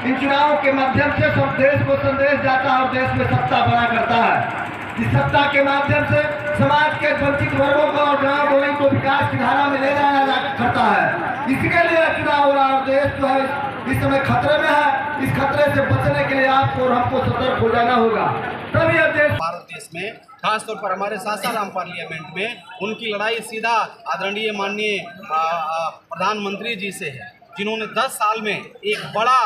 इन चुनावों के माध्यम से सब देश को संदेश जाता है और देश में सत्ता बना करता है। इस सत्ता के माध्यम से समाज के वंचित वर्गों को और गाँव गोई को विकास की धारा में ले जाया करता है। इसके लिए चुनाव हो रहा है। देश जो है इस समय खतरे में है। इस खतरे से बचने के लिए आपको और हमको सतर्क हो जाना होगा, तभी यह देश भारत देश में खासतौर पर हमारे सासाराम पार्लियामेंट में उनकी लड़ाई सीधा आदरणीय माननीय प्रधानमंत्री जी से है, जिन्होंने 10 साल में एक बड़ा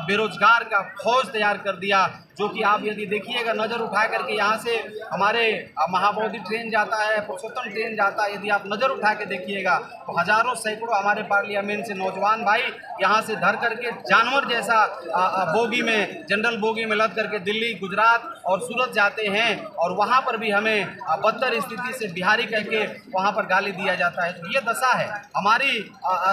बेरोजगार का फौज तैयार कर दिया। जो कि आप यदि देखिएगा नज़र उठा करके यहाँ से हमारे महाबोधि ट्रेन जाता है, पुरुषोत्तम ट्रेन जाता है, यदि आप नज़र उठा के देखिएगा तो हज़ारों सैकड़ों हमारे पार्लियामेंट से नौजवान भाई यहाँ से धर करके जानवर जैसा बोगी में, जनरल बोगी में लद करके दिल्ली, गुजरात और सूरत जाते हैं और वहाँ पर भी हमें बदतर स्थिति से बिहारी कह के वहाँ पर गाली दिया जाता है। तो ये दशा है हमारी।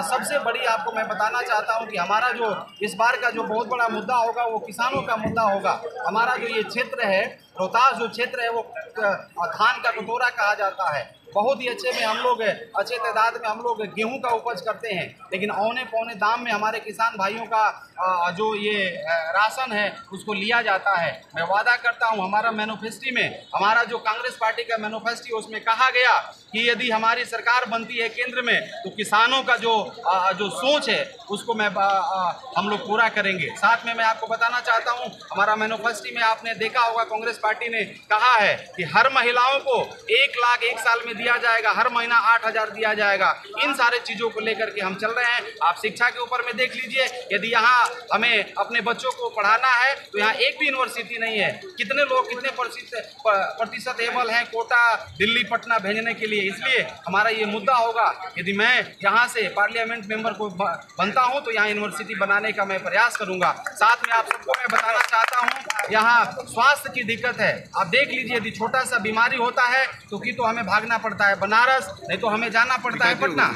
सबसे बड़ी आपको मैं बताना चाहता हूँ कि हमारा जो इस बार का जो बहुत बड़ा मुद्दा होगा वो किसानों का मुद्दा होगा। हमारा जो ये क्षेत्र है, रोहतास जो क्षेत्र है, वो धान का कटोरा कहा जाता है। बहुत ही अच्छे में हम लोग अच्छे तादाद में हम लोग गेहूं का उपज करते हैं, लेकिन औने पौने दाम में हमारे किसान भाइयों का जो ये राशन है उसको लिया जाता है। मैं वादा करता हूं हमारा मैनिफेस्टो में, हमारा जो कांग्रेस पार्टी का मैनिफेस्टो उसमें कहा गया कि यदि हमारी सरकार बनती है केंद्र में तो किसानों का जो सोच है उसको हम लोग पूरा करेंगे। साथ में मैं आपको बताना चाहता हूँ हमारा मैनिफेस्टो में आपने देखा होगा कांग्रेस पार्टी ने कहा है कि हर महिलाओं को 1 लाख 1 साल में दिया जाएगा, हर महीना 8,000 दिया जाएगा। इन सारे चीज़ों को लेकर के हम चल रहे हैं। आप शिक्षा के ऊपर में देख लीजिए, यदि यहाँ हमें अपने बच्चों को पढ़ाना है तो यहाँ एक भी यूनिवर्सिटी नहीं है। कितने लोग कितने प्रतिशत एबल हैं कोटा दिल्ली पटना भेजने के लिए। इसलिए हमारा ये मुद्दा होगा, यदि मैं यहाँ से पार्लियामेंट मेंबर को बनता हूँ तो यहाँ यूनिवर्सिटी बनाने का मैं प्रयास करूँगा। साथ में आप सबको मैं बताना चाहता हूँ यहाँ स्वास्थ्य की दिक्कत है। आप देख लीजिए, यदि छोटा सा बीमारी होता है तो हमें भागना पड़ता है बनारस, नहीं तो हमें जाना पड़ता है पटना।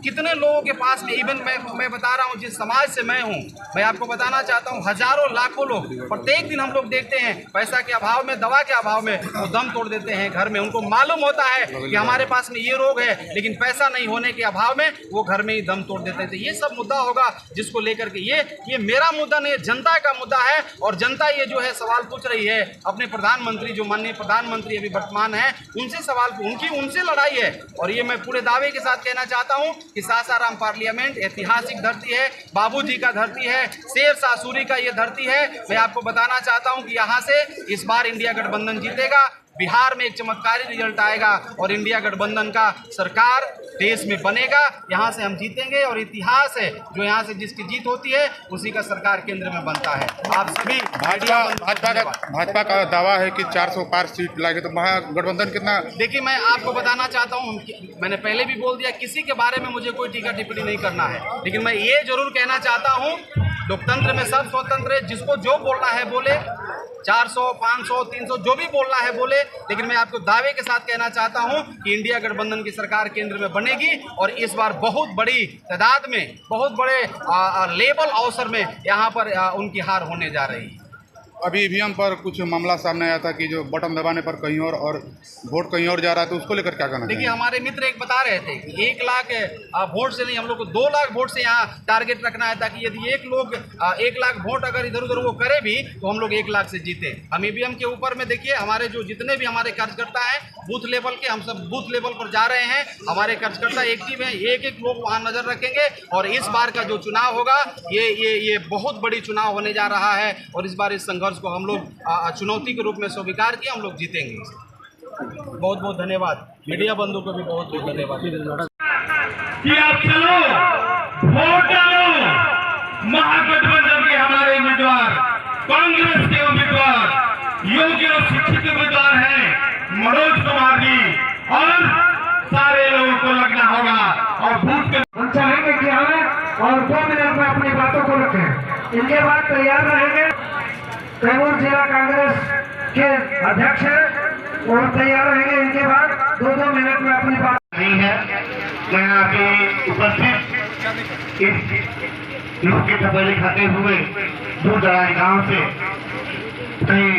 कितने लोगों के पास में, इवन मैं बता रहा हूँ जिस समाज से मैं हूँ, मैं आपको बताना चाहता हूँ हजारों लाखों लोग प्रत्येक दिन हम लोग देखते हैं पैसा के अभाव में, दवा के अभाव में वो दम तोड़ देते हैं घर में। उनको मालूम होता है कि हमारे पास में ये रोग है, लेकिन पैसा नहीं होने के अभाव में वो घर में ही दम तोड़ देते थे। ये सब मुद्दा होगा जिसको लेकर के ये मेरा मुद्दा नहीं, जनता का मुद्दा है। और जनता ये जो है सवाल पूछ रही है अपने प्रधानमंत्री, जो माननीय प्रधानमंत्री अभी वर्तमान है, उनसे सवाल उनसे लड़ाई है। और ये मैं पूरे दावे के साथ कहना चाहता हूं कि सासाराम पार्लियामेंट ऐतिहासिक धरती है, बाबूजी का धरती है, शेर शाह सूरी का ये धरती है। मैं आपको बताना चाहता हूं कि यहाँ से इस बार इंडिया गठबंधन जीतेगा। बिहार में एक चमत्कारी रिजल्ट आएगा और इंडिया गठबंधन का सरकार देश में बनेगा। यहाँ से हम जीतेंगे और इतिहास है जो यहाँ से जिसकी जीत होती है उसी का सरकार केंद्र में बनता है। आप सभी भाजपा का दावा है कि 400 पार सीट लाएगी, तो महागठबंधन कितना? देखिए, मैं आपको बताना चाहता हूँ, मैंने पहले भी बोल दिया किसी के बारे में मुझे कोई टीका टिप्पणी नहीं करना है, लेकिन मैं ये जरूर कहना चाहता हूँ लोकतंत्र में सब स्वतंत्र है, जिसको जो बोलना है बोले, 400 500 300 जो भी बोलना है बोले। लेकिन मैं आपको दावे के साथ कहना चाहता हूं कि इंडिया गठबंधन की सरकार केंद्र में बनेगी और इस बार बहुत बड़ी तादाद में, बहुत बड़े लेवल अवसर में यहाँ पर उनकी हार होने जा रही है। अभी ईवीएम पर कुछ मामला सामने आया था कि जो बटन दबाने पर कहीं और वोट कहीं और जा रहा है, तो उसको लेकर क्या कहना? देखिए, हमारे मित्र एक बता रहे थे कि 1 लाख वोट से नहीं, हम लोग को 2 लाख वोट से यहाँ टारगेट रखना है, ताकि यदि 1 लाख वोट अगर इधर उधर वो करे भी तो हम लोग 1 लाख से जीते। हम ईवीएम के ऊपर में देखिए, हमारे जो जितने भी हमारे कार्यकर्ता हैं बूथ लेवल के, हम सब बूथ लेवल पर जा रहे हैं। हमारे कार्यकर्ता एक्टिव हैं, एक लोग वहाँ नजर रखेंगे। और इस बार का जो चुनाव होगा ये बहुत बड़ी चुनाव होने जा रहा है और इस बार इस संघर्ष को हम लोग चुनौती के रूप में स्वीकार किया, हम लोग जीतेंगे। बहुत बहुत धन्यवाद। मीडिया बंधु को भी बहुत बहुत धन्यवाद कि आप चलो वोट डालो। महागठबंधन के हमारे उम्मीदवार, कांग्रेस के उम्मीदवार, योग्य और शिक्षित उम्मीदवार हैं मनोज कुमार जी, और सारे लोगों को लगना होगा और वोट के हम चाहेंगे कि हमें और 2 मिनट में अपनी बातों को रखें। इनके बाद तैयार रहेंगे कैमूर जिला कांग्रेस के अध्यक्ष हैं और तैयार रहेंगे। इनके बाद 2-2 मिनट में अपनी बात नहीं है। मैं यहाँ पे उपस्थित इस लोग के थपेले खाते हुए दूर दराज गांव से कहीं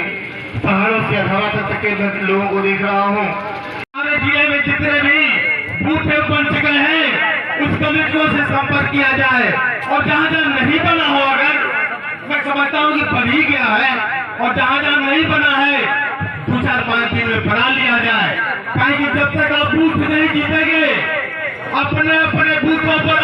पहाड़ों से हवा तक के लोगों को देख रहा हूँ। हमारे जिले में जितने भी बूथ बन चुके हैं उस कमेटियों से संपर्क किया जाए, और जहाँ जहाँ नहीं बना हो, अगर मैं समझता हूँ कि बन ही गया है, और जहाँ जहाँ नहीं बना है 2-4-5 दिन में बना लिया जाए। कहीं कि जब तक आप बूथ नहीं जीतेंगे, अपने अपने बूथों पर